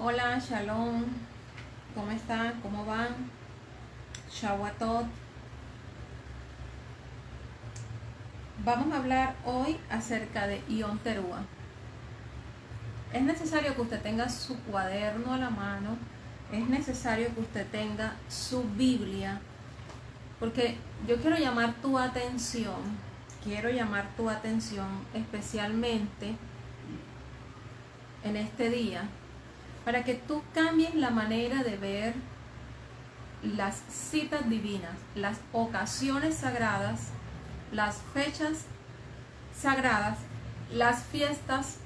Hola, Shalom. ¿Cómo están? ¿Cómo van? Shawatot. Vamos a hablar hoy acerca de Yom Teruah. Es necesario que usted tenga su cuaderno a la mano. Es necesario que usted tenga su Biblia. Porque yo quiero llamar tu atención. Especialmente en este día, para que tú cambies la manera de ver las citas divinas, las ocasiones sagradas, las fechas sagradas, las fiestas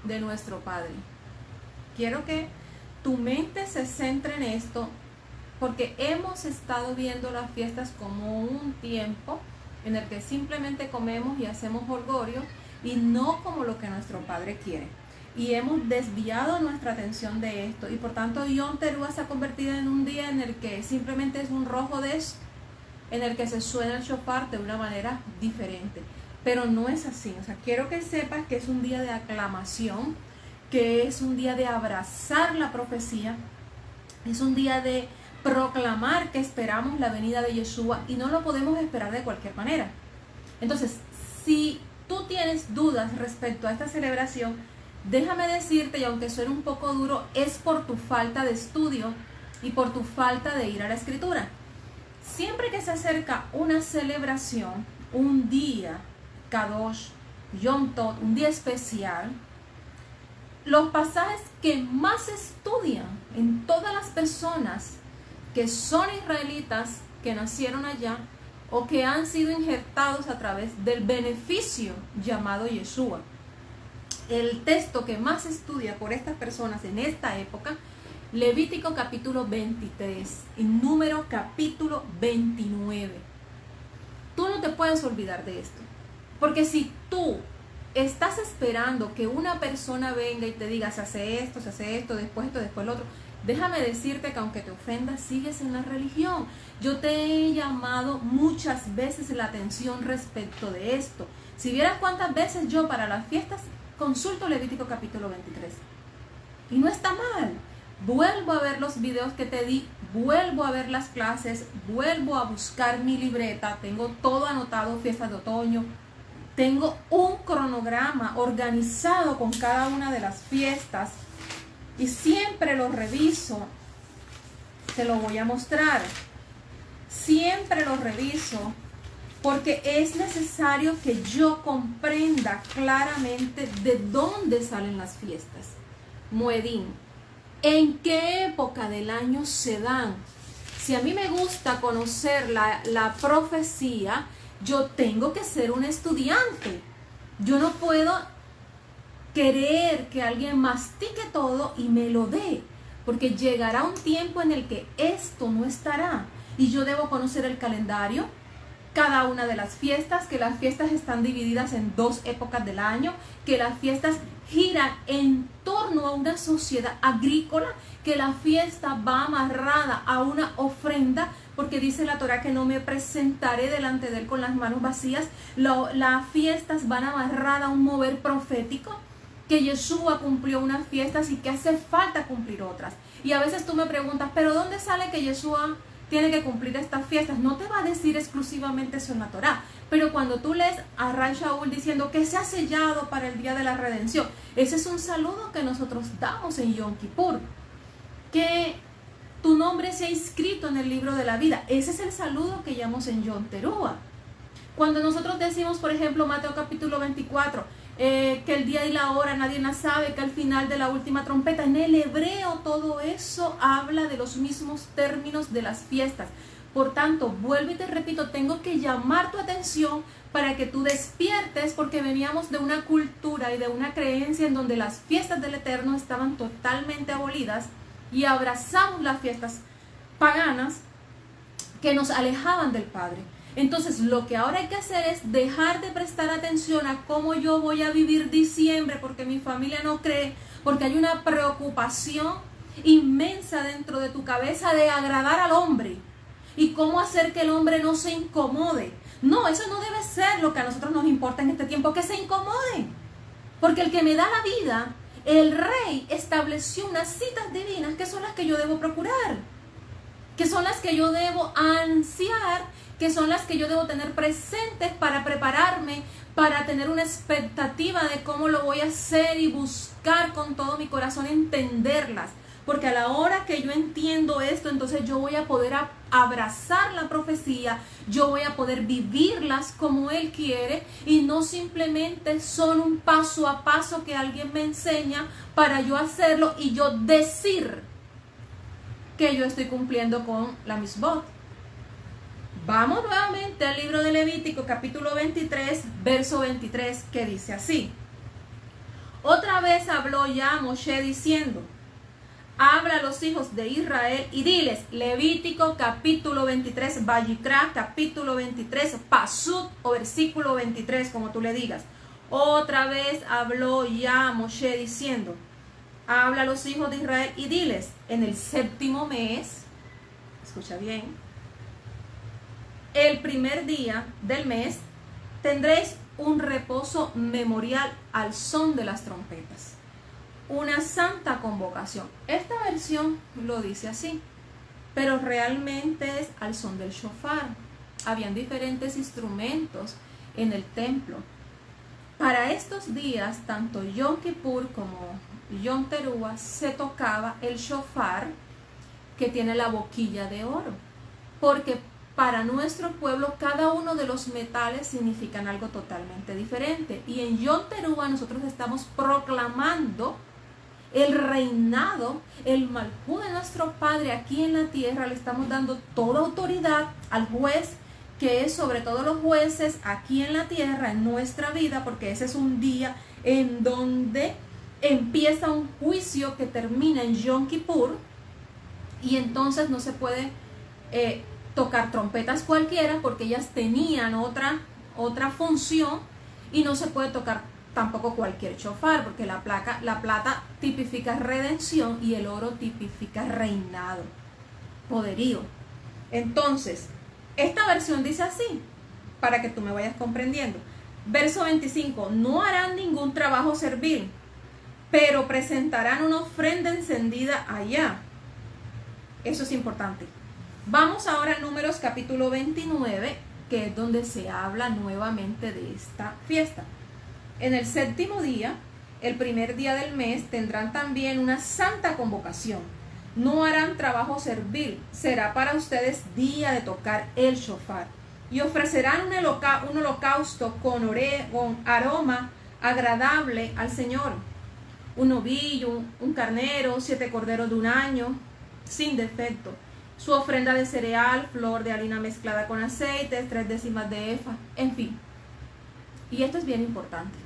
de nuestro Padre. Quiero que tu mente se centre en esto, porque hemos estado viendo las fiestas como un tiempo en el que simplemente comemos y hacemos holgorio, y no como lo que nuestro Padre quiere. Y hemos desviado nuestra atención de esto, y por tanto Yom Teruah se ha convertido en un día en el que simplemente es un rojo de esto, en el que se suena el shofar de una manera diferente. Pero no es así. O sea, quiero que sepas que es un día de aclamación, que es un día de abrazar la profecía, es un día de proclamar que esperamos la venida de Yeshua, y no lo podemos esperar de cualquier manera. Entonces, si tú tienes dudas respecto a esta celebración, déjame decirte, y aunque suene un poco duro, es por tu falta de estudio y por tu falta de ir a la Escritura. Siempre que se acerca una celebración, un día, Kadosh, Yom Tov, un día especial, los pasajes que más estudian en todas las personas que son israelitas, que nacieron allá, o que han sido injertados a través del beneficio llamado Yeshua. El texto que más estudia por estas personas en esta época, Levítico capítulo 23 y Número capítulo 29. Tú no te puedes olvidar de esto, porque si tú estás esperando que una persona venga y te diga se hace esto, después lo otro, déjame decirte que aunque te ofenda, sigues en la religión. Yo te he llamado muchas veces la atención respecto de esto. Si vieras cuántas veces yo para las fiestas consulto Levítico capítulo 23. Y no está mal. Vuelvo a ver los videos que te di, vuelvo a ver las clases, vuelvo a buscar mi libreta, tengo todo anotado, fiestas de otoño, tengo un cronograma organizado con cada una de las fiestas y siempre lo reviso. Te lo voy a mostrar. Siempre lo reviso porque es necesario que yo comprenda claramente de dónde salen las fiestas. Moedín, ¿en qué época del año se dan? Si a mí me gusta conocer la profecía, yo tengo que ser un estudiante. Yo no puedo querer que alguien mastique todo y me lo dé, porque llegará un tiempo en el que esto no estará, y yo debo conocer el calendario, cada una de las fiestas, que las fiestas están divididas en 2 épocas del año, que las fiestas giran en torno a una sociedad agrícola, que la fiesta va amarrada a una ofrenda, porque dice la Torah que no me presentaré delante de él con las manos vacías. Las fiestas van amarradas a un mover profético, que Yeshua cumplió unas fiestas y que hace falta cumplir otras. Y a veces tú me preguntas, ¿pero dónde sale que Yeshua tiene que cumplir estas fiestas? No te va a decir exclusivamente eso en la Torah, pero cuando tú lees a Ray Shaul diciendo que se ha sellado para el día de la redención, ese es un saludo que nosotros damos en Yom Kippur, que tu nombre sea inscrito en el libro de la vida. Ese es el saludo que llamamos en Yom Teruah. Cuando nosotros decimos, por ejemplo, Mateo capítulo 24, que el día y la hora nadie la sabe, que al final de la última trompeta, en el hebreo todo eso habla de los mismos términos de las fiestas. Por tanto, vuelvo y te repito, tengo que llamar tu atención para que tú despiertes, porque veníamos de una cultura y de una creencia en donde las fiestas del Eterno estaban totalmente abolidas, y abrazamos las fiestas paganas que nos alejaban del Padre. Entonces, lo que ahora hay que hacer es dejar de prestar atención a cómo yo voy a vivir diciembre, porque mi familia no cree, porque hay una preocupación inmensa dentro de tu cabeza de agradar al hombre y cómo hacer que el hombre no se incomode. No, eso no debe ser lo que a nosotros nos importa en este tiempo, que se incomoden, porque el que me da la vida el rey estableció unas citas divinas que son las que yo debo procurar, que son las que yo debo ansiar, que son las que yo debo tener presentes para prepararme, para tener una expectativa de cómo lo voy a hacer y buscar con todo mi corazón entenderlas. Porque a la hora que yo entiendo esto, entonces yo voy a poder abrazar la profecía, yo voy a poder vivirlas como Él quiere y no simplemente son un paso a paso que alguien me enseña para yo hacerlo y yo decir que yo estoy cumpliendo con la misbot. Vamos nuevamente al libro de Levítico, capítulo 23, verso 23, que dice así. Otra vez habló ya Moshe diciendo, habla a los hijos de Israel y diles, Levítico capítulo 23, Vayikra capítulo 23, Pasut o versículo 23, como tú le digas. Otra vez habló ya Moshe diciendo, habla a los hijos de Israel y diles, en el séptimo mes, escucha bien, el primer día del mes tendréis un reposo memorial al son de las trompetas. Una santa convocación. Esta versión lo dice así, pero realmente es al son del shofar. Habían diferentes instrumentos en el templo. Para estos días, tanto Yom Kippur como Yom Teruah, se tocaba el shofar que tiene la boquilla de oro, porque para nuestro pueblo cada uno de los metales significan algo totalmente diferente. Y en Yom Teruah nosotros estamos proclamando el reinado, el malhú de nuestro Padre aquí en la tierra. Le estamos dando toda autoridad al juez, que es sobre todo los jueces aquí en la tierra, en nuestra vida, porque ese es un día en donde empieza un juicio que termina en Yom Kippur, y entonces no se puede tocar trompetas cualquiera, porque ellas tenían otra función, y no se puede tocar tampoco cualquier shofar, porque la plata tipifica redención y el oro tipifica reinado, poderío. Entonces, esta versión dice así, para que tú me vayas comprendiendo. Verso 25, no harán ningún trabajo servil, pero presentarán una ofrenda encendida allá. Eso es importante. Vamos ahora a Números capítulo 29, que es donde se habla nuevamente de esta fiesta. En el séptimo día, el primer día del mes, tendrán también una santa convocación. No harán trabajo servil, será para ustedes día de tocar el shofar. Y ofrecerán un holocausto con aroma agradable al Señor. Un novillo, un carnero, 7 corderos de un año, sin defecto. Su ofrenda de cereal, flor de harina mezclada con aceite, 3 décimas de efa, en fin. Y esto es bien importante,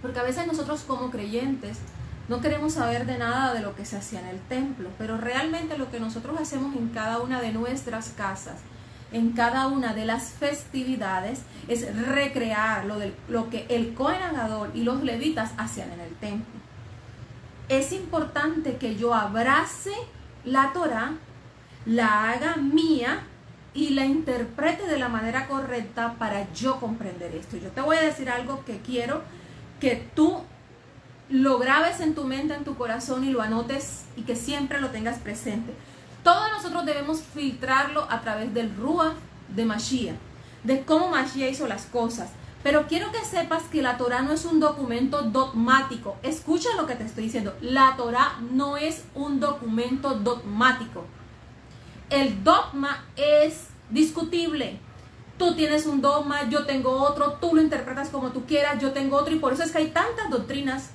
porque a veces nosotros como creyentes no queremos saber de nada de lo que se hacía en el templo, pero realmente lo que nosotros hacemos en cada una de nuestras casas, en cada una de las festividades, es recrear lo que el Cohen Hagadol y los levitas hacían en el templo. Es importante que yo abrace la Torá, la haga mía y la interprete de la manera correcta para yo comprender esto. Yo te voy a decir algo que quiero que tú lo grabes en tu mente, en tu corazón, y lo anotes y que siempre lo tengas presente. Todos nosotros debemos filtrarlo a través del Ruach de Mashiach, de cómo Mashiach hizo las cosas. Pero quiero que sepas que la Torá no es un documento dogmático. Escucha lo que te estoy diciendo. La Torá no es un documento dogmático. El dogma es discutible. Tú tienes un dogma, yo tengo otro, tú lo interpretas como tú quieras, yo tengo otro, y por eso es que hay tantas doctrinas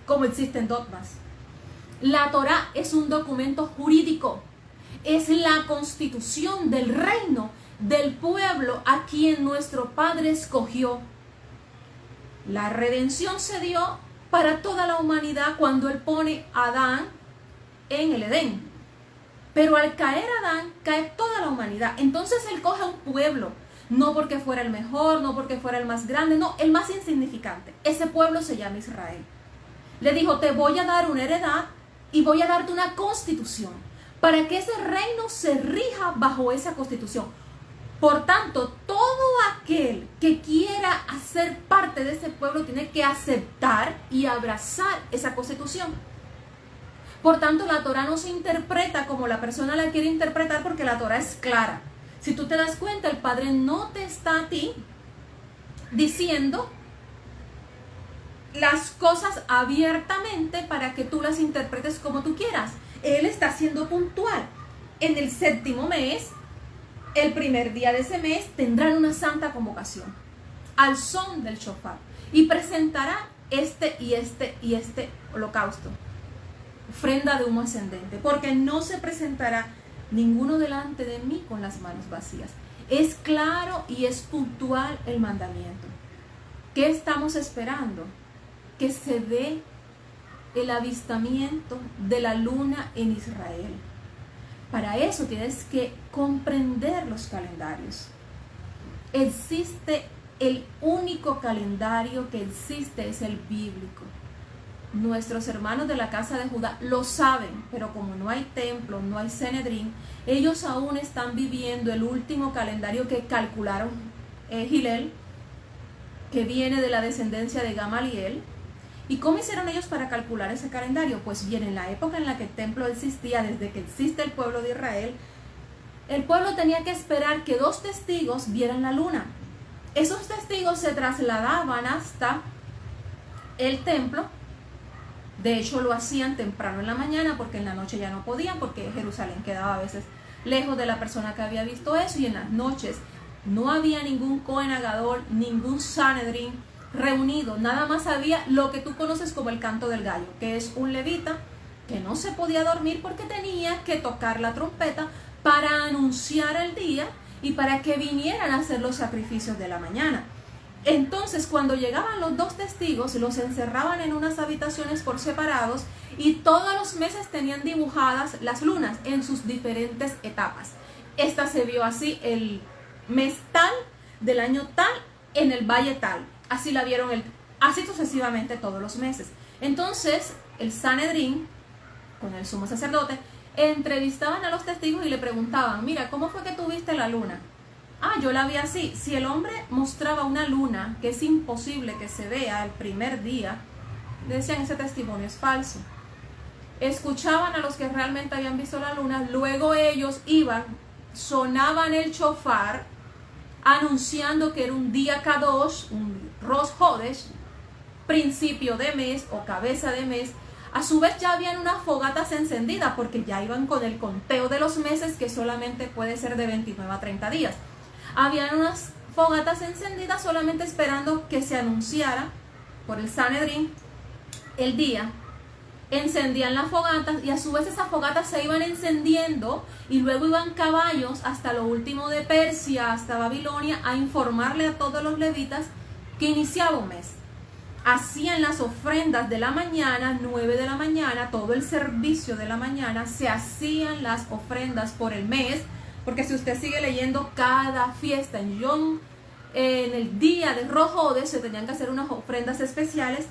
como existen dogmas. La Torá es un documento jurídico, es la constitución del reino, del pueblo a quien nuestro Padre escogió. La redención se dio para toda la humanidad cuando Él pone a Adán en el Edén. Pero al caer Adán, cae toda la humanidad. Entonces Él coge a un pueblo, no porque fuera el mejor, no porque fuera el más grande, no, el más insignificante. Ese pueblo se llama Israel. Le dijo, te voy a dar una heredad y voy a darte una constitución para que ese reino se rija bajo esa constitución. Por tanto, todo aquel que quiera hacer parte de ese pueblo tiene que aceptar y y abrazar esa constitución. Por tanto, la Torá no se interpreta como la persona la quiere interpretar, porque la Torá es clara. Si tú te das cuenta, el Padre no te está a ti diciendo las cosas abiertamente para que tú las interpretes como tú quieras. Él está siendo puntual. En el 7º mes, el primer día de ese mes, tendrán una santa convocación al son del shofar y presentará este y este holocausto, ofrenda de humo ascendente, porque no se presentará ninguno delante de mí con las manos vacías. Es claro y es puntual el mandamiento. ¿Qué estamos esperando? Que se dé el avistamiento de la luna en Israel. Para eso tienes que comprender los calendarios. Existe el único calendario que existe, es el bíblico. Nuestros hermanos de la casa de Judá lo saben, pero como no hay templo, no hay Sanedrín, ellos aún están viviendo el último calendario que calcularon Hillel, que viene de la descendencia de Gamaliel. ¿Y cómo hicieron ellos para calcular ese calendario? Pues bien, en la época en la que el templo existía, desde que existe el pueblo de Israel, el pueblo tenía que esperar que 2 testigos vieran la luna. Esos testigos se trasladaban hasta el templo. De hecho, lo hacían temprano en la mañana, porque en la noche ya no podían, porque Jerusalén quedaba a veces lejos de la persona que había visto eso, y en las noches no había ningún Cohen Agadol, ningún Sanedrín reunido, nada más había lo que tú conoces como el canto del gallo, que es un levita que no se podía dormir porque tenía que tocar la trompeta para anunciar el día y para que vinieran a hacer los sacrificios de la mañana. Entonces, cuando llegaban los 2 testigos, los encerraban en unas habitaciones por separados, y todos los meses tenían dibujadas las lunas en sus diferentes etapas. Esta se vio así el mes tal, del año tal, en el valle tal. Así la vieron así sucesivamente todos los meses. Entonces, el Sanedrín, con el sumo sacerdote, entrevistaban a los testigos y le preguntaban: mira, ¿cómo fue que tú viste la luna? Ah, yo la vi así. Si el hombre mostraba una luna que es imposible que se vea el primer día, le decían: ese testimonio es falso. Escuchaban a los que realmente habían visto la luna, luego ellos iban, sonaban el shofar, anunciando que era un día Kadosh, un Rosh Hodesh, principio de mes o cabeza de mes. A su vez ya habían unas fogatas encendidas, porque ya iban con el conteo de los meses, que solamente puede ser de 29 a 30 días. Habían unas fogatas encendidas solamente esperando que se anunciara por el Sanedrín el día. Encendían las fogatas, y a su vez esas fogatas se iban encendiendo, y luego iban caballos hasta lo último de Persia, hasta Babilonia, a informarle a todos los levitas que iniciaba un mes. Hacían las ofrendas de la mañana, 9 de la mañana, todo el servicio de la mañana, se hacían las ofrendas por el mes, porque si usted sigue leyendo, cada fiesta en el día de Rosh Hodesh se tenían que hacer unas ofrendas especiales.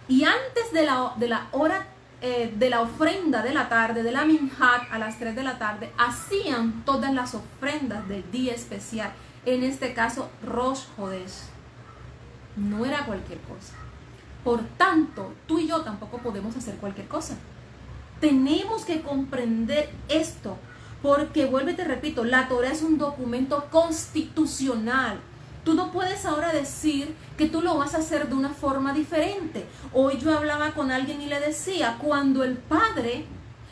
Y antes de la hora de la ofrenda de la tarde, de la Minhat, a las 3 de la tarde, hacían todas las ofrendas del día especial. En este caso, Rosh Hodesh. No era cualquier cosa. Por tanto, tú y yo tampoco podemos hacer cualquier cosa. Tenemos que comprender esto, porque, vuelvo y te repito, la Torah es un documento constitucional. Tú no puedes ahora decir que tú lo vas a hacer de una forma diferente. Hoy yo hablaba con alguien y le decía: cuando el padre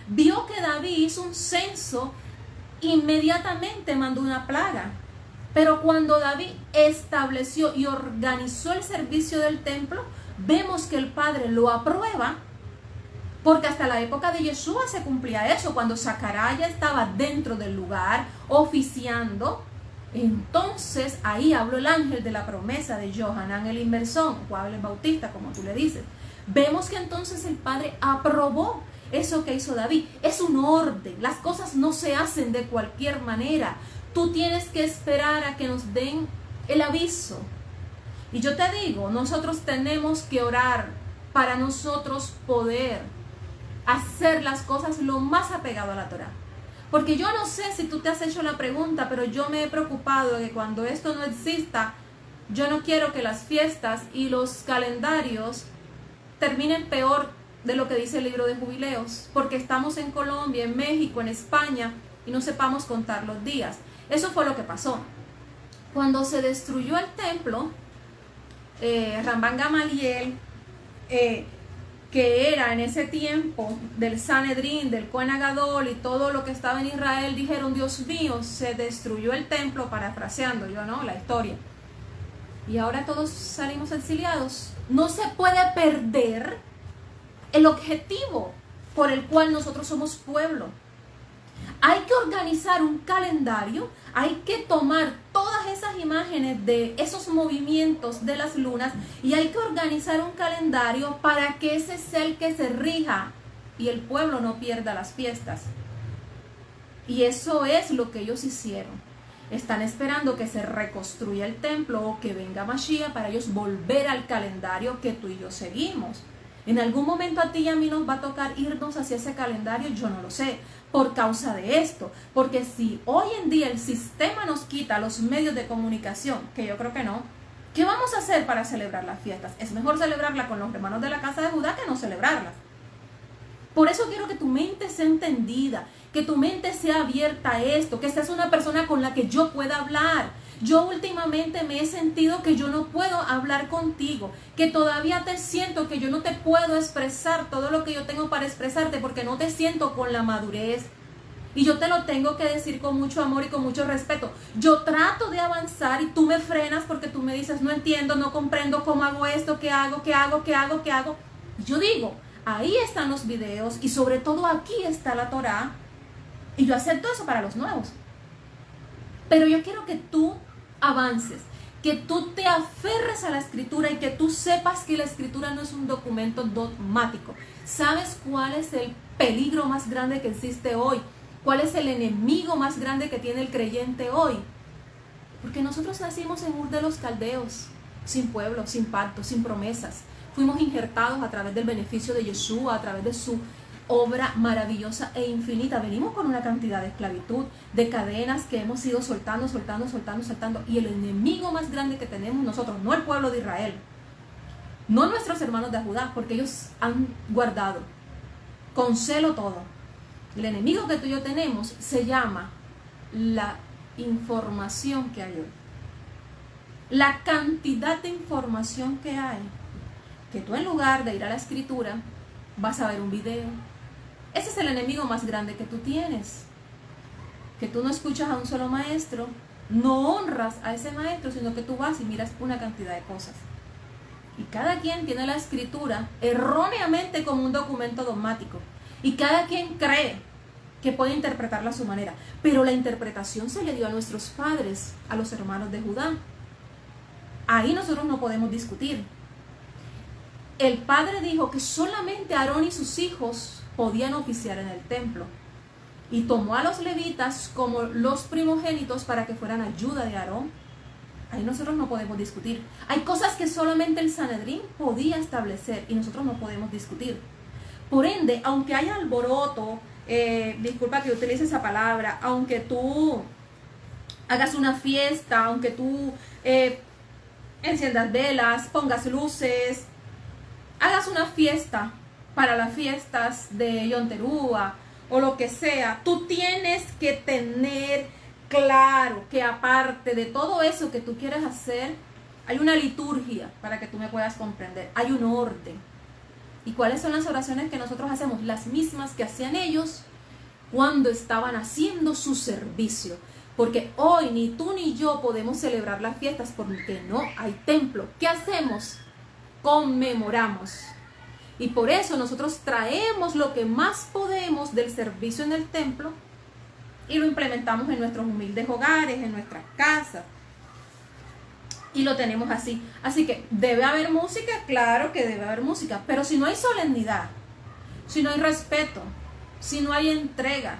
vio que David hizo un censo, inmediatamente mandó una plaga. Pero cuando David estableció y organizó el servicio del templo, vemos que el padre lo aprueba, porque hasta la época de Yeshua se cumplía eso. Cuando Zacarías estaba dentro del lugar oficiando, entonces ahí habló el ángel de la promesa de Johanán el Inmersón, Juan el Bautista, como tú le dices. Vemos que entonces el padre aprobó eso que hizo David. Es un orden, las cosas no se hacen de cualquier manera. Tú tienes que esperar a que nos den el aviso. Y yo te digo, nosotros tenemos que orar para nosotros poder hacer las cosas lo más apegado a la Torah. Porque yo no sé si tú te has hecho la pregunta, pero yo me he preocupado de que cuando esto no exista, yo no quiero que las fiestas y los calendarios terminen peor de lo que dice el libro de Jubileos, porque estamos en Colombia, en México, en España y no sepamos contar los días. Eso fue lo que pasó. Cuando se destruyó el templo, Rambán Gamaliel, que era en ese tiempo del Sanedrín, del Cohen Agadol y todo lo que estaba en Israel, dijeron: Dios mío, se destruyó el templo, parafraseando yo, ¿no?, la historia. Y ahora todos salimos exiliados. No se puede perder el objetivo por el cual nosotros somos pueblo. Hay que organizar un calendario, hay que tomar todas esas imágenes de esos movimientos de las lunas y hay que organizar un calendario para que ese sea el que se rija y el pueblo no pierda las fiestas. Y eso es lo que ellos hicieron. Están esperando que se reconstruya el templo o que venga Mashiach para ellos volver al calendario que tú y yo seguimos. En algún momento a ti y a mí nos va a tocar irnos hacia ese calendario, yo no lo sé, por causa de esto. Porque si hoy en día el sistema nos quita los medios de comunicación, que yo creo que no, ¿qué vamos a hacer para celebrar las fiestas? Es mejor celebrarla con los hermanos de la casa de Judá que no celebrarlas. Por eso quiero que tu mente sea entendida, que tu mente sea abierta a esto, que seas una persona con la que yo pueda hablar. Yo últimamente me he sentido que yo no puedo hablar contigo, que todavía te siento que yo no te puedo expresar todo lo que yo tengo para expresarte porque no te siento con la madurez. Y yo te lo tengo que decir con mucho amor y con mucho respeto. Yo trato de avanzar y tú me frenas porque tú me dices: no entiendo, no comprendo cómo hago esto, qué hago. Y yo digo: ahí están los videos y sobre todo aquí está la Torá. Y yo acepto eso para los nuevos. Pero yo quiero que tú avances, que tú te aferres a la escritura y que tú sepas que la escritura no es un documento dogmático. ¿Sabes cuál es el peligro más grande que existe hoy? ¿Cuál es el enemigo más grande que tiene el creyente hoy? Porque nosotros nacimos en Ur de los Caldeos, sin pueblo, sin pacto, sin promesas. Fuimos injertados a través del beneficio de Yeshua, a través de su obra maravillosa e infinita. Venimos con una cantidad de esclavitud, de cadenas que hemos ido soltando. Y el enemigo más grande que tenemos nosotros, no el pueblo de Israel, no nuestros hermanos de Judá, porque ellos han guardado con celo todo. El enemigo que tú y yo tenemos se llama la información que hay hoy. La cantidad de información que hay, que tú en lugar de ir a la escritura vas a ver un video. Ese es el enemigo más grande que tú tienes. Que tú no escuchas a un solo maestro, no honras a ese maestro, sino que tú vas y miras una cantidad de cosas. Y cada quien tiene la escritura erróneamente como un documento dogmático. Y cada quien cree que puede interpretarla a su manera. Pero la interpretación se le dio a nuestros padres, a los hermanos de Judá. Ahí nosotros no podemos discutir. El padre dijo que solamente Aarón y sus hijos podían oficiar en el templo. Y tomó a los levitas como los primogénitos para que fueran ayuda de Aarón. Ahí nosotros no podemos discutir. Hay cosas que solamente el Sanedrín podía establecer y nosotros no podemos discutir. Por ende, aunque haya alboroto, disculpa que utilice esa palabra, aunque tú hagas una fiesta, aunque tú enciendas velas, pongas luces, hagas una fiesta para las fiestas de Yom Teruah o lo que sea, tú tienes que tener claro que aparte de todo eso que tú quieres hacer, hay una liturgia para que tú me puedas comprender, hay un orden. ¿Y cuáles son las oraciones que nosotros hacemos? Las mismas que hacían ellos cuando estaban haciendo su servicio. Porque hoy ni tú ni yo podemos celebrar las fiestas porque no hay templo. ¿Qué hacemos? Conmemoramos. Y por eso nosotros traemos lo que más podemos del servicio en el templo y lo implementamos en nuestros humildes hogares, en nuestras casas. Y lo tenemos así. Así que debe haber música, claro que debe haber música. Pero si no hay solemnidad, si no hay respeto, si no hay entrega,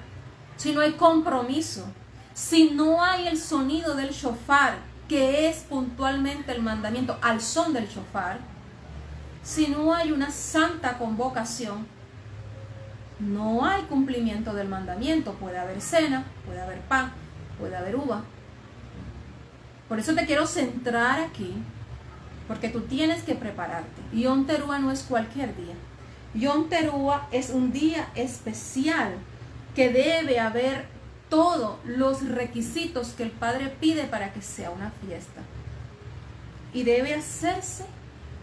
si no hay compromiso, si no hay el sonido del shofar, que es puntualmente el mandamiento al son del shofar, si no hay una santa convocación, no hay cumplimiento del mandamiento. Puede haber cena, puede haber pan, puede haber uva. Por eso te quiero centrar aquí porque tú tienes que prepararte. Yom Teruah no es cualquier día. Yom Teruah es un día especial que debe haber todos los requisitos que el Padre pide para que sea una fiesta. Y debe hacerse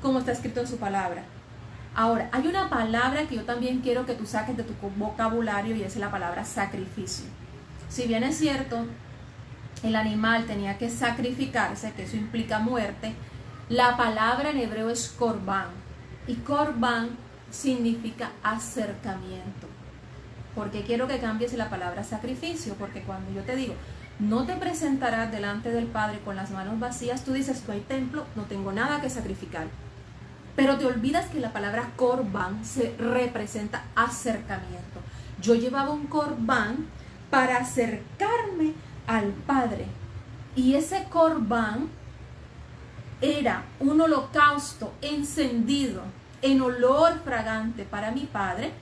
como está escrito en su palabra. Ahora, hay una palabra que yo también quiero que tú saques de tu vocabulario y es la palabra sacrificio. Si bien es cierto, el animal tenía que sacrificarse, que eso implica muerte, la palabra en hebreo es corbán. Y corbán significa acercamiento. Porque quiero que cambies la palabra sacrificio, porque cuando yo te digo, no te presentarás delante del Padre con las manos vacías, tú dices, no hay templo, no tengo nada que sacrificar. Pero te olvidas que la palabra corbán se representa acercamiento. Yo llevaba un corbán para acercarme al Padre. Y ese corbán era un holocausto encendido en olor fragante para mi Padre,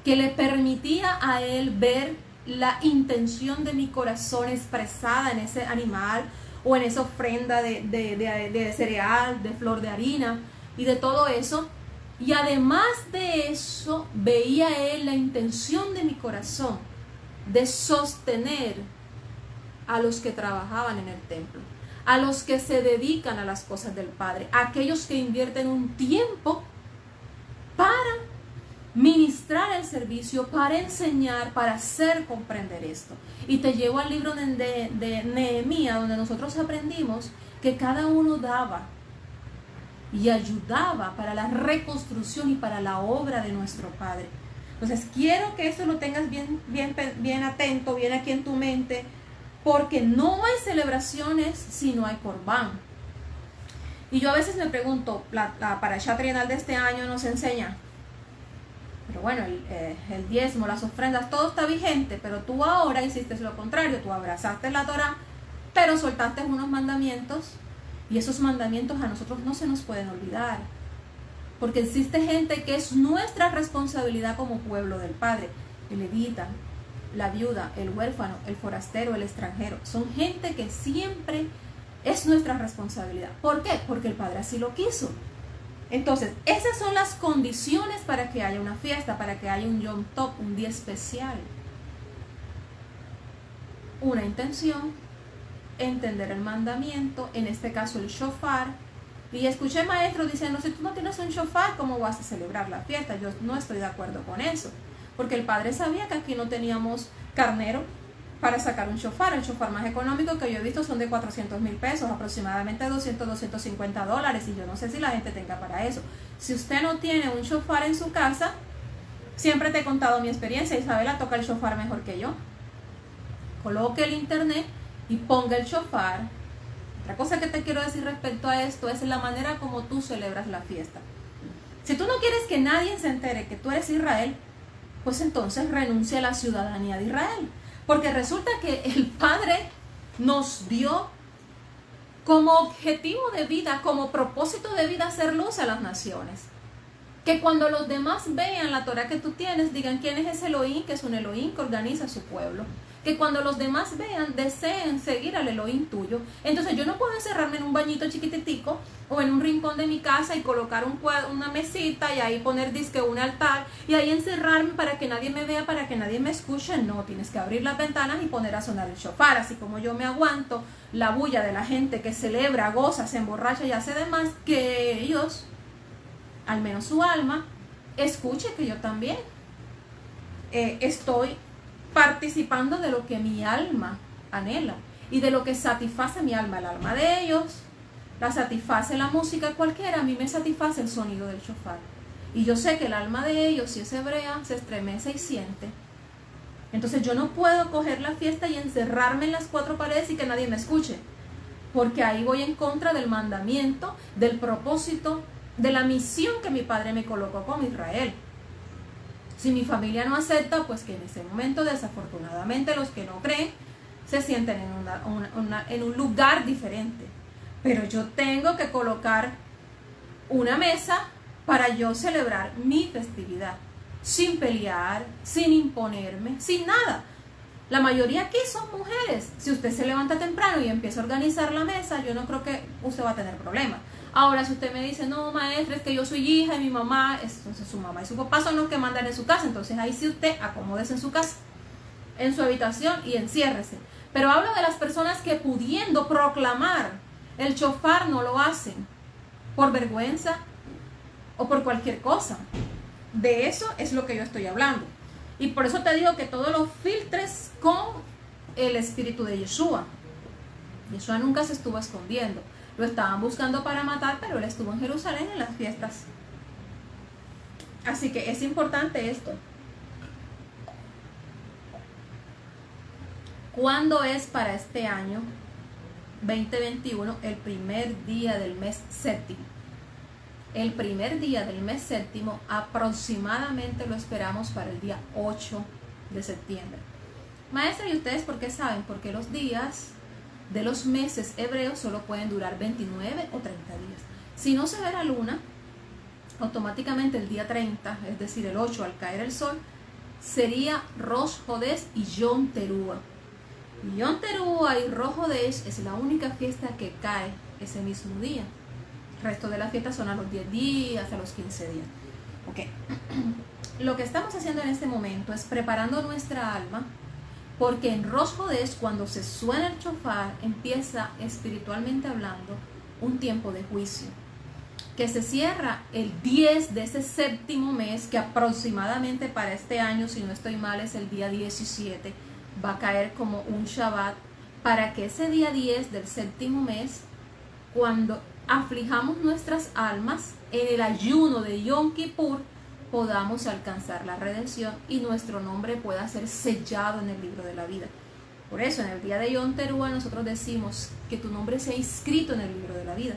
que le permitía a Él ver la intención de mi corazón expresada en ese animal o en esa ofrenda de cereal, de flor de harina y de todo eso. Y además de eso, veía Él la intención de mi corazón de sostener a los que trabajaban en el templo, a los que se dedican a las cosas del Padre, a aquellos que invierten un tiempo para ministrar el servicio, para enseñar, para hacer comprender esto. Y te llevo al libro de Nehemías, donde nosotros aprendimos que cada uno daba y ayudaba para la reconstrucción y para la obra de nuestro Padre. Entonces quiero que esto lo tengas bien atento, bien aquí en tu mente, porque no hay celebraciones si no hay corbán. Y yo a veces me pregunto, la parashá trienal de este año nos enseña, pero bueno, el diezmo, las ofrendas, todo está vigente, pero tú ahora hiciste lo contrario, tú abrazaste la Torá, pero soltaste unos mandamientos, y esos mandamientos a nosotros no se nos pueden olvidar, porque existe gente que es nuestra responsabilidad como pueblo del Padre, el levita, la viuda, el huérfano, el forastero, el extranjero, son gente que siempre es nuestra responsabilidad. ¿Por qué? Porque el Padre así lo quiso. Entonces, esas son las condiciones para que haya una fiesta, para que haya un Yom Tov, un día especial. Una intención, entender el mandamiento, en este caso el shofar. Y escuché maestros diciendo, si tú no tienes un shofar, ¿cómo vas a celebrar la fiesta? Yo no estoy de acuerdo con eso, porque el Padre sabía que aquí no teníamos carnero para sacar un shofar. El shofar más económico que yo he visto son de 400,000 pesos, aproximadamente 200, $250, y yo no sé si la gente tenga para eso. Si usted no tiene un shofar en su casa, siempre te he contado mi experiencia, Isabela toca el shofar mejor que yo. Coloque el internet y ponga el shofar. Otra cosa que te quiero decir respecto a esto es la manera como tú celebras la fiesta. Si tú no quieres que nadie se entere que tú eres Israel, pues entonces renuncia a la ciudadanía de Israel. Porque resulta que el Padre nos dio como objetivo de vida, como propósito de vida, hacer luz a las naciones. Que cuando los demás vean la Torah que tú tienes, digan quién es ese Elohim, que es un Elohim que organiza a su pueblo. Que cuando los demás vean, deseen seguir al Elohim tuyo. Entonces yo no puedo encerrarme en un bañito chiquititico o en un rincón de mi casa y colocar una mesita y ahí poner disque un altar y ahí encerrarme para que nadie me vea, para que nadie me escuche. No, tienes que abrir las ventanas y poner a sonar el shofar. Así como yo me aguanto la bulla de la gente que celebra, goza, se emborracha y hace demás, que ellos, al menos su alma, escuche que yo también estoy participando de lo que mi alma anhela y de lo que satisface mi alma. El alma de ellos la satisface la música cualquiera, a mí me satisface el sonido del shofar. Y yo sé que el alma de ellos, si es hebrea, se estremece y siente. Entonces yo no puedo coger la fiesta y encerrarme en las cuatro paredes y que nadie me escuche, porque ahí voy en contra del mandamiento, del propósito, de la misión que mi Padre me colocó con Israel. Si mi familia no acepta, pues que en ese momento, desafortunadamente, los que no creen se sienten en un lugar diferente. Pero yo tengo que colocar una mesa para yo celebrar mi festividad, sin pelear, sin imponerme, sin nada. La mayoría aquí son mujeres. Si usted se levanta temprano y empieza a organizar la mesa, yo no creo que usted va a tener problemas. Ahora, si usted me dice, no, maestra, es que yo soy hija y mi mamá, entonces su mamá y su papá son los que mandan en su casa, entonces ahí sí usted acomódese en su casa, en su habitación y enciérrese. Pero hablo de las personas que pudiendo proclamar el shofar no lo hacen por vergüenza o por cualquier cosa. De eso es lo que yo estoy hablando. Y por eso te digo que todo lo filtres con el espíritu de Yeshua. Yeshua nunca se estuvo escondiendo. Lo estaban buscando para matar, pero él estuvo en Jerusalén en las fiestas. Así que es importante esto. ¿Cuándo es para este año 2021 el primer día del mes séptimo? El primer día del mes séptimo aproximadamente lo esperamos para el día 8 de septiembre. Maestra, ¿y ustedes por qué saben? Porque los días de los meses hebreos solo pueden durar 29 o 30 días. Si no se ve la luna, automáticamente el día 30, es decir, el 8 al caer el sol, sería Rosh Hodesh y Yom Teruah. Yom Teruah y Rosh Hodesh es la única fiesta que cae ese mismo día. El resto de las fiestas son a los 10 días, a los 15 días. Ok. Lo que estamos haciendo en este momento es preparando nuestra alma, porque en Rosh Hodesh, cuando se suena el shofar, empieza espiritualmente hablando un tiempo de juicio, que se cierra el 10 de ese séptimo mes, que aproximadamente para este año, si no estoy mal, es el día 17, va a caer como un Shabbat, para que ese día 10 del séptimo mes, cuando aflijamos nuestras almas en el ayuno de Yom Kippur, podamos alcanzar la redención y nuestro nombre pueda ser sellado en el libro de la vida. Por eso en el día de Yom Teruah nosotros decimos que tu nombre sea inscrito en el libro de la vida.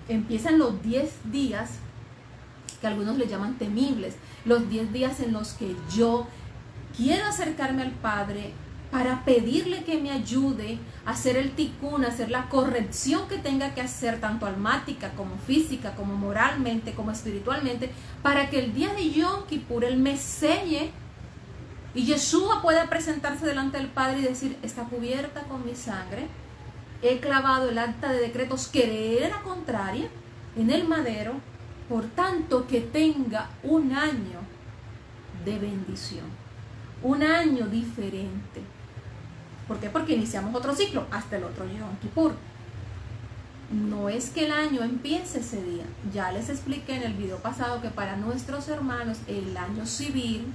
Empiezan los 10 días que algunos le llaman temibles, los 10 días en los que yo quiero acercarme al Padre para pedirle que me ayude a hacer el tikkun, a hacer la corrección que tenga que hacer, tanto almática como física, como moralmente, como espiritualmente, para que el día de Yom Kippur Él me selle y Yeshua pueda presentarse delante del Padre y decir, está cubierta con mi sangre, he clavado el acta de decretos que era contraria en el madero, por tanto que tenga un año de bendición, un año diferente. ¿Por qué? Porque iniciamos otro ciclo hasta el otro Yom Kippur. No es que el año empiece ese día. Ya les expliqué en el video pasado que para nuestros hermanos el año civil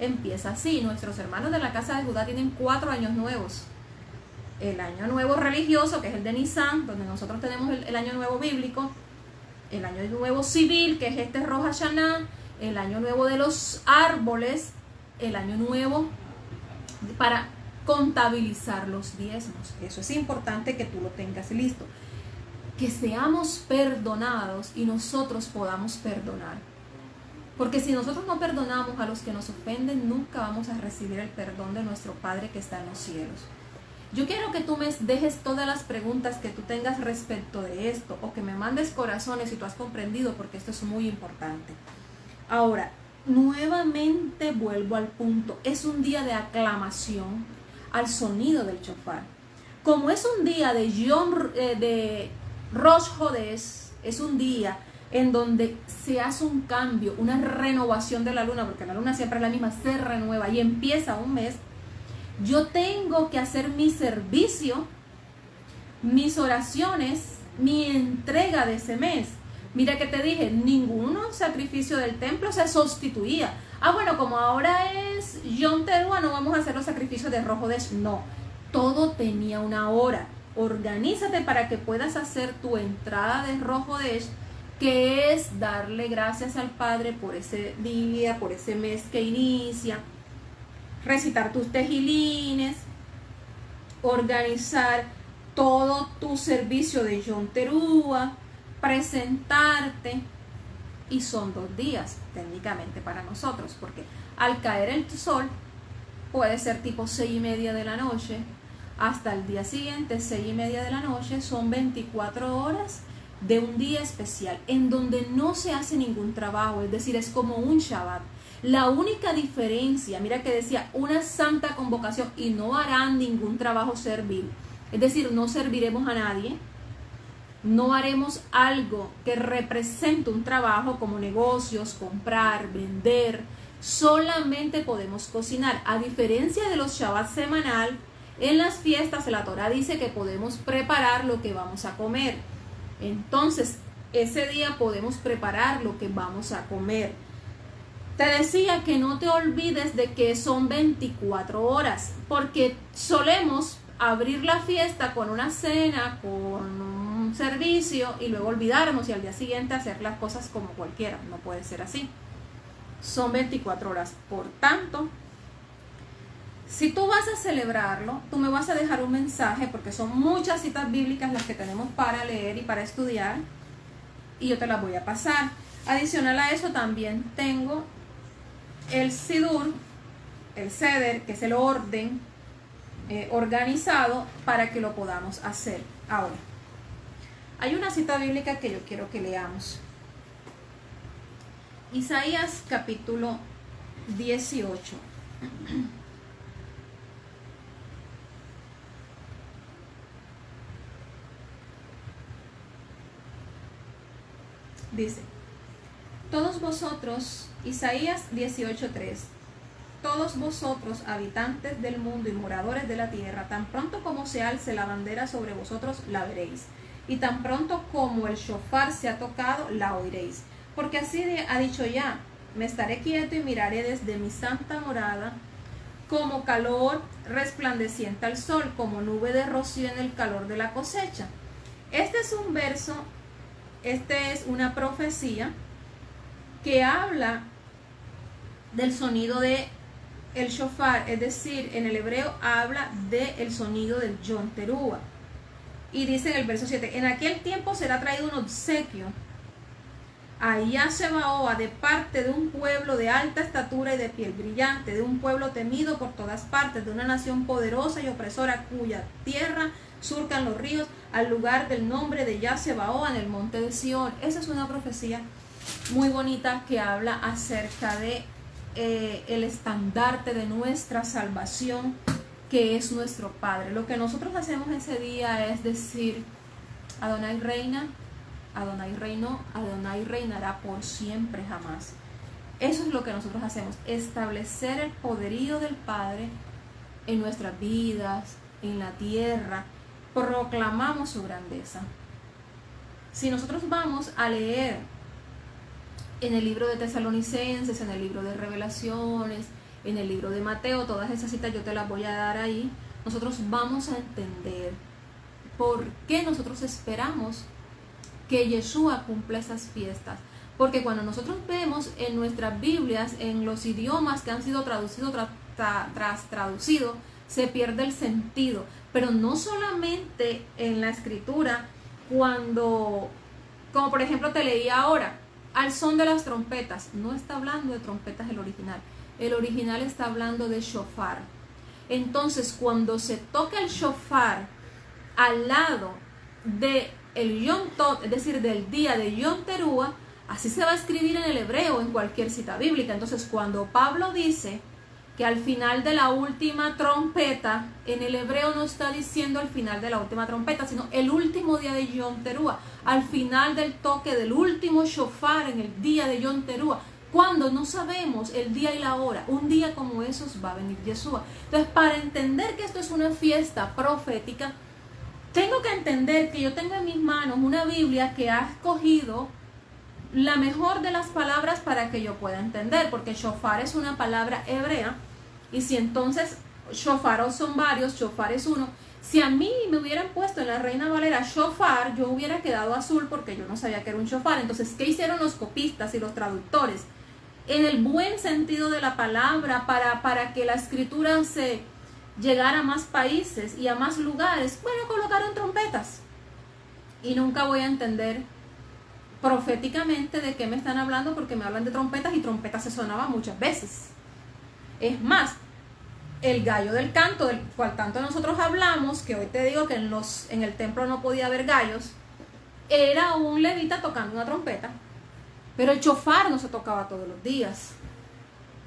empieza así. Nuestros hermanos de la casa de Judá tienen 4 años nuevos. El año nuevo religioso, que es el de Nisan, donde nosotros tenemos el año nuevo bíblico. El año nuevo civil, que es este Rosh Hashanah. El año nuevo de los árboles. El año nuevo para contabilizar los diezmos. Eso es importante que tú lo tengas listo. Que seamos perdonados y nosotros podamos perdonar. Porque si nosotros no perdonamos a los que nos ofenden, nunca vamos a recibir el perdón de nuestro Padre que está en los cielos. Yo quiero que tú me dejes todas las preguntas que tú tengas respecto de esto, o que me mandes corazones si tú has comprendido, porque esto es muy importante. Ahora, nuevamente vuelvo al punto. Es un día de aclamación al sonido del shofar. Como es un día de Rosh Hodesh, es un día en donde se hace un cambio, una renovación de la luna, porque la luna siempre es la misma, se renueva y empieza un mes. Yo tengo que hacer mi servicio, mis oraciones, mi entrega de ese mes. Mira que te dije, ningún sacrificio del templo se sustituía. Bueno, como ahora es Yom Teruah, no vamos a hacer los sacrificios de Rosh Hodesh. No, todo tenía una hora. Organízate para que puedas hacer tu entrada de Rosh Hodesh, que es darle gracias al Padre por ese día, por ese mes que inicia, recitar tus tejilines, organizar todo tu servicio de Yom Teruah, presentarte, y son 2 días técnicamente para nosotros, porque al caer el sol puede ser tipo 6:30 de la noche hasta el día siguiente 6:30 de la noche, son 24 horas de un día especial en donde no se hace ningún trabajo, es decir, es como un Shabbat. La única diferencia, mira que decía una santa convocación, y no harán ningún trabajo servil, es decir, no serviremos a nadie, no haremos algo que represente un trabajo como negocios, comprar, vender. Solamente podemos cocinar. A diferencia de los Shabbat semanal, en las fiestas la Torah dice que podemos preparar lo que vamos a comer. Entonces, ese día podemos preparar lo que vamos a comer. Te decía que no te olvides de que son 24 horas, porque solemos abrir la fiesta con una cena, con un servicio y luego olvidarnos y al día siguiente hacer las cosas como cualquiera. No puede ser así. Son 24 horas. Por tanto, si tú vas a celebrarlo, tú me vas a dejar un mensaje, porque son muchas citas bíblicas las que tenemos para leer y para estudiar, y yo te las voy a pasar. Adicional a eso también tengo el Sidur, el Seder, que es el orden organizado para que lo podamos hacer. Ahora, hay una cita bíblica que yo quiero que leamos. Isaías capítulo 18. Dice: todos vosotros, Isaías 18:3, todos vosotros, habitantes del mundo y moradores de la tierra, tan pronto como se alce la bandera sobre vosotros, la veréis, y tan pronto como el shofar se ha tocado, la oiréis. Porque así ha dicho ya: me estaré quieto y miraré desde mi santa morada, como calor resplandeciente al sol, como nube de rocío en el calor de la cosecha. Este es un verso, este es una profecía que habla del sonido de el shofar, es decir, en el hebreo habla del sonido del Yom Teruah. Y dice en el verso 7: en aquel tiempo será traído un obsequio a Yahshua de parte de un pueblo de alta estatura y de piel brillante, de un pueblo temido por todas partes, de una nación poderosa y opresora, cuya tierra surcan los ríos, al lugar del nombre de Yahshua en el monte de Sión. Esa es una profecía muy bonita que habla acerca de el estandarte de nuestra salvación, que es nuestro Padre. Lo que nosotros hacemos ese día es decir: Adonai reina, Adonai reinó, Adonai reinará por siempre jamás. Eso es lo que nosotros hacemos, establecer el poderío del Padre en nuestras vidas, en la tierra. Proclamamos su grandeza. Si nosotros vamos a leer en el libro de Tesalonicenses, en el libro de Revelaciones, en el libro de Mateo, todas esas citas yo te las voy a dar ahí, nosotros vamos a entender por qué nosotros esperamos que Yeshua cumpla esas fiestas. Porque cuando nosotros vemos en nuestras Biblias, en los idiomas que han sido traducidos tras traducido, se pierde el sentido. Pero no solamente en la escritura, como por ejemplo te leí ahora, al son de las trompetas, no está hablando de trompetas el original está hablando de shofar. Entonces cuando se toca el shofar al lado de el Yom Tov, es decir, del día de Yom Teruah, así se va a escribir en el hebreo en cualquier cita bíblica. Entonces cuando Pablo dice que al final de la última trompeta, en el hebreo no está diciendo al final de la última trompeta, sino el último día de Yom Teruah, al final del toque del último shofar en el día de Yom Teruah, cuando no sabemos el día y la hora. Un día como esos va a venir Yeshua. Entonces, para entender que esto es una fiesta profética, tengo que entender que yo tengo en mis manos una Biblia que ha escogido la mejor de las palabras para que yo pueda entender, porque shofar es una palabra hebrea, y si entonces shofaros son varios, shofar es uno. Si a mí me hubieran puesto en la Reina Valera shofar, yo hubiera quedado azul porque yo no sabía que era un shofar. Entonces, ¿qué hicieron los copistas y los traductores? En el buen sentido de la palabra, para que la escritura se llegara a más países y a más lugares, bueno, colocaron trompetas. Y nunca voy a entender proféticamente de qué me están hablando, porque me hablan de trompetas y trompetas se sonaba muchas veces. Es más, el gallo del canto, del cual tanto nosotros hablamos, que hoy te digo que en el templo no podía haber gallos, era un levita tocando una trompeta, pero el shofar no se tocaba todos los días.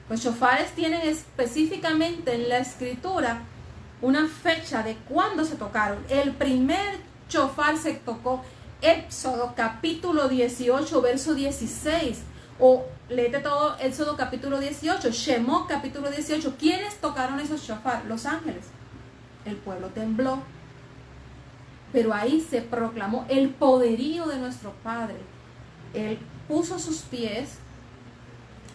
Los shofares tienen específicamente en la escritura una fecha de cuándo se tocaron. El primer shofar se tocó Éxodo capítulo 18, verso 16. O léete todo Éxodo capítulo 18, Shemot capítulo 18. ¿Quiénes tocaron esos shofar? Los ángeles. El pueblo tembló. Pero ahí se proclamó el poderío de nuestro Padre. Él puso sus pies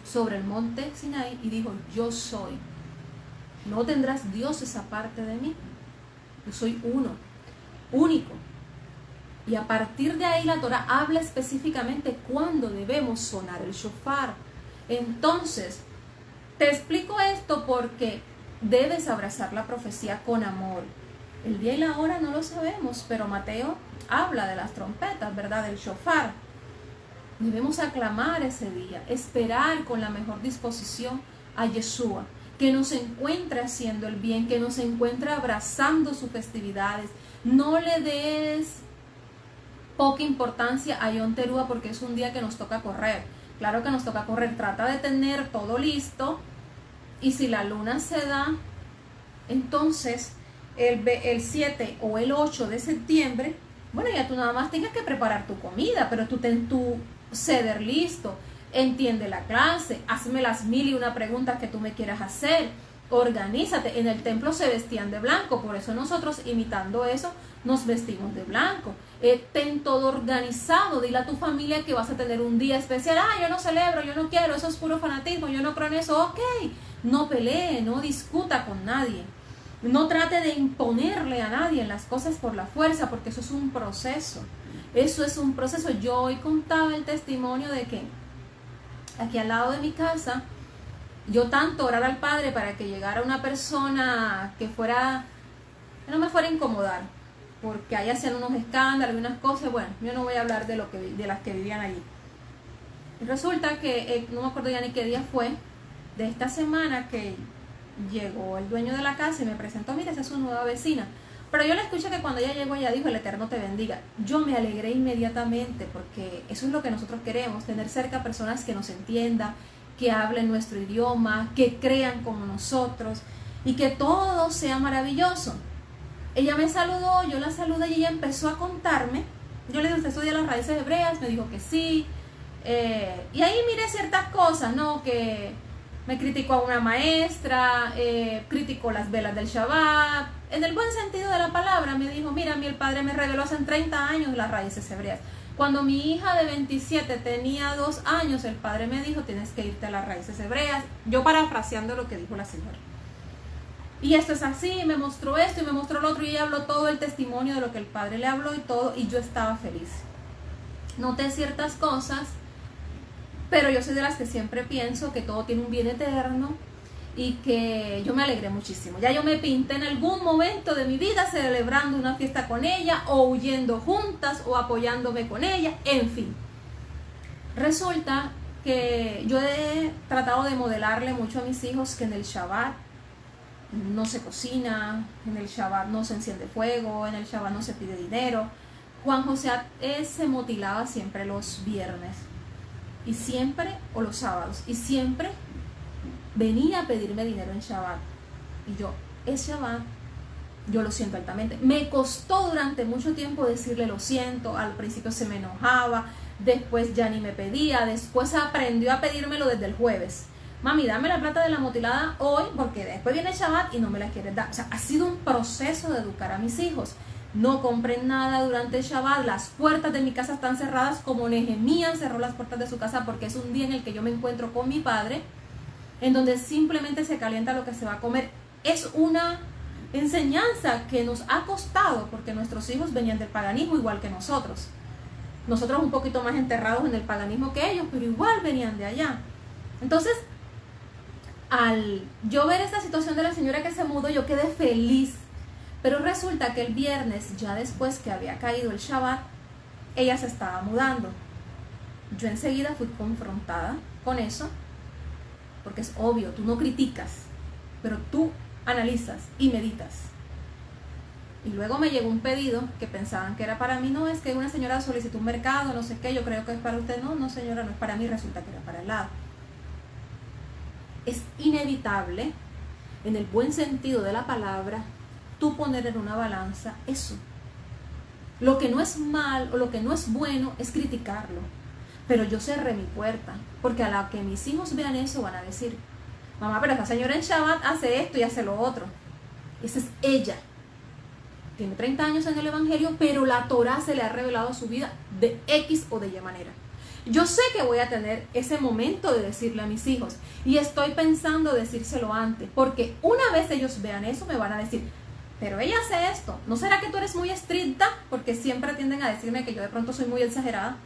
sobre el monte Sinaí y dijo, yo soy. No tendrás dioses aparte de mí. Yo soy uno, único. Y a partir de ahí la Torah habla específicamente cuándo debemos sonar el shofar. Entonces, te explico esto porque debes abrazar la profecía con amor. El día y la hora no lo sabemos, pero Mateo habla de las trompetas, ¿verdad? Del shofar. Debemos aclamar ese día, esperar con la mejor disposición a Yeshua, que nos encuentre haciendo el bien, que nos encuentre abrazando sus festividades. No le des poca importancia a Yom Teruah porque es un día que nos toca correr. Claro que nos toca correr, trata de tener todo listo y si la luna se da, entonces el 7 o el 8 de septiembre, bueno, ya tú nada más tengas que preparar tu comida, pero tú ten tu ceder listo, entiende la clase, hazme las 1001 preguntas que tú me quieras hacer, organízate. En el templo se vestían de blanco, por eso nosotros imitando eso nos vestimos de blanco. Ten todo organizado, dile a tu familia que vas a tener un día especial. Yo no celebro, yo no quiero, eso es puro fanatismo, yo no creo en eso. Ok, no pelee, no discuta con nadie, no trate de imponerle a nadie las cosas por la fuerza, porque eso es un proceso. Eso es un proceso. Yo hoy contaba el testimonio de que aquí al lado de mi casa, yo tanto orar al Padre para que llegara una persona que no me fuera a incomodar, porque ahí hacían unos escándalos y unas cosas. Bueno, yo no voy a hablar de las que vivían allí. Y resulta que, no me acuerdo ya ni qué día fue, de esta semana que llegó el dueño de la casa y me presentó, mira, esa es su nueva vecina. Pero yo le escuché que cuando ella llegó, ella dijo, el Eterno te bendiga. Yo me alegré inmediatamente porque eso es lo que nosotros queremos, tener cerca personas que nos entiendan, que hablen nuestro idioma, que crean como nosotros y que todo sea maravilloso. Ella me saludó, yo la saludé y ella empezó a contarme. Yo le dije, ¿usted estudia las raíces hebreas? Me dijo que sí. Y ahí miré ciertas cosas, ¿no? Que me criticó a una maestra, criticó las velas del Shabbat. En el buen sentido de la palabra me dijo, mira, a mí el Padre me reveló hace 30 años las raíces hebreas. Cuando mi hija de 27 tenía 2 años, el Padre me dijo, tienes que irte a las raíces hebreas. Yo parafraseando lo que dijo la señora. Y esto es así, me mostró esto y me mostró lo otro, y ella habló todo el testimonio de lo que el Padre le habló y todo, y yo estaba feliz. Noté ciertas cosas, pero yo soy de las que siempre pienso que todo tiene un bien eterno y que yo me alegré muchísimo. Ya yo me pinté en algún momento de mi vida celebrando una fiesta con ella, o huyendo juntas, o apoyándome con ella, en fin. Resulta que yo he tratado de modelarle mucho a mis hijos que en el Shabbat no se cocina, en el Shabbat no se enciende fuego, en el Shabbat no se pide dinero. Juan José se motilaba siempre los viernes y siempre, o los sábados, y siempre venía a pedirme dinero en Shabbat. Y yo, es Shabbat, yo lo siento altamente. Me costó durante mucho tiempo decirle lo siento. Al principio se me enojaba, después ya ni me pedía, después aprendió a pedírmelo desde el jueves. Mami, dame la plata de la motilada hoy porque después viene el Shabbat y no me la quieres dar. O sea, ha sido un proceso de educar a mis hijos. No compren nada durante el Shabbat. Las puertas de mi casa están cerradas, como Nehemías cerró las puertas de su casa, porque es un día en el que yo me encuentro con mi padre, en donde simplemente se calienta lo que se va a comer. Es una enseñanza que nos ha costado porque nuestros hijos venían del paganismo igual que nosotros. Nosotros un poquito más enterrados en el paganismo que ellos, pero igual venían de allá. Entonces, al yo ver esta situación de la señora que se mudó, yo quedé feliz. Pero resulta que el viernes, ya después que había caído el Shabbat, ella se estaba mudando. Yo enseguida fui confrontada con eso, porque es obvio, tú no criticas, pero tú analizas y meditas. Y luego me llegó un pedido que pensaban que era para mí. No, es que una señora solicitó un mercado, no sé qué, yo creo que es para usted. No, señora, no es para mí, resulta que era para el lado. Es inevitable, en el buen sentido de la palabra, tú poner en una balanza eso. Lo que no es mal o lo que no es bueno es criticarlo. Pero yo cerré mi puerta, porque a la que mis hijos vean eso van a decir, mamá, pero esta señora en Shabbat hace esto y hace lo otro. Esa es ella. Tiene 30 años en el Evangelio, pero la Torah se le ha revelado a su vida de X o de Y manera. Yo sé que voy a tener ese momento de decirle a mis hijos, y estoy pensando decírselo antes, porque una vez ellos vean eso me van a decir, pero ella hace esto, ¿no será que tú eres muy estricta? Porque siempre tienden a decirme que yo de pronto soy muy exagerada.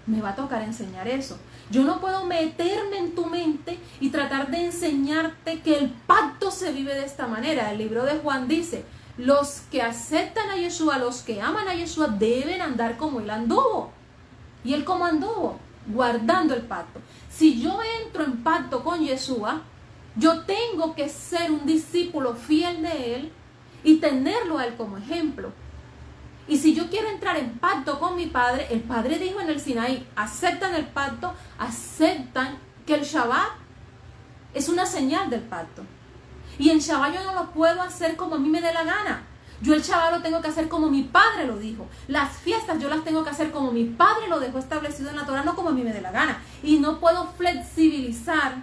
Me va a tocar enseñar eso. Yo no puedo meterme en tu mente y tratar de enseñarte que el pacto se vive de esta manera. El libro de Juan dice, los que aceptan a Yeshua, los que aman a Yeshua, deben andar como él anduvo. ¿Y él cómo anduvo? Guardando el pacto. Si yo entro en pacto con Yeshua, yo tengo que ser un discípulo fiel de él y tenerlo a él como ejemplo. Y si yo quiero entrar en pacto con mi padre, el padre dijo en el Sinaí, aceptan el pacto, aceptan que el Shabbat es una señal del pacto. Y en Shabbat yo no lo puedo hacer como a mí me dé la gana. Yo el Shabbat lo tengo que hacer como mi padre lo dijo. Las fiestas yo las tengo que hacer como mi padre lo dejó establecido en la Torah, no como a mí me dé la gana. Y no puedo flexibilizar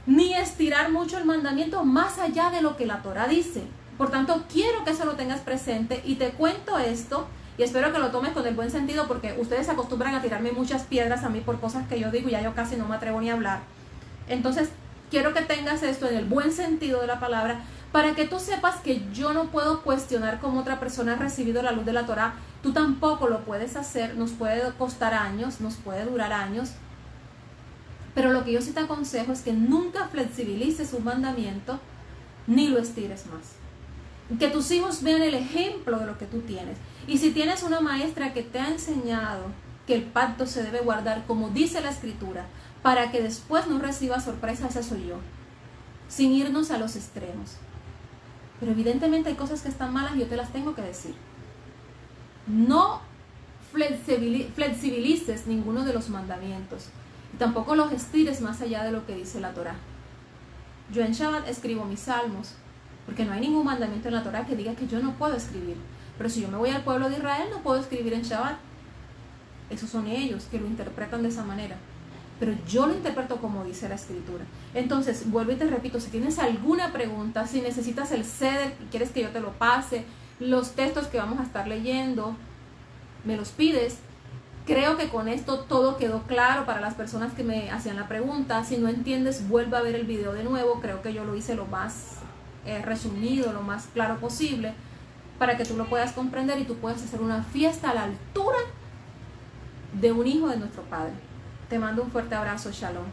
ni estirar mucho el mandamiento más allá de lo que la Torah dice. Por tanto, quiero que eso lo tengas presente y te cuento esto y espero que lo tomes con el buen sentido porque ustedes se acostumbran a tirarme muchas piedras a mí por cosas que yo digo y ya yo casi no me atrevo ni a hablar. Entonces, quiero que tengas esto en el buen sentido de la palabra para que tú sepas que yo no puedo cuestionar cómo otra persona ha recibido la luz de la Torah. Tú tampoco lo puedes hacer, nos puede costar años, nos puede durar años. Pero lo que yo sí te aconsejo es que nunca flexibilices un mandamiento ni lo estires más. Que tus hijos vean el ejemplo de lo que tú tienes. Y si tienes una maestra que te ha enseñado que el pacto se debe guardar como dice la Escritura, para que después no recibas sorpresas, esa soy yo. Sin irnos a los extremos. Pero evidentemente hay cosas que están malas y yo te las tengo que decir. No flexibilices ninguno de los mandamientos. Y tampoco los estires más allá de lo que dice la Torah. Yo en Shabbat escribo mis salmos. Porque no hay ningún mandamiento en la Torah que diga que yo no puedo escribir. Pero si yo me voy al pueblo de Israel, no puedo escribir en Shabbat. Esos son ellos que lo interpretan de esa manera. Pero yo lo interpreto como dice la Escritura. Entonces, vuelvo y te repito, si tienes alguna pregunta, si necesitas el ceder y quieres que yo te lo pase, los textos que vamos a estar leyendo, me los pides. Creo que con esto todo quedó claro para las personas que me hacían la pregunta. Si no entiendes, vuelve a ver el video de nuevo. Creo que yo lo hice lo más resumido, lo más claro posible, para que tú lo puedas comprender y tú puedas hacer una fiesta a la altura de un hijo de nuestro Padre. Te mando un fuerte abrazo, Shalom.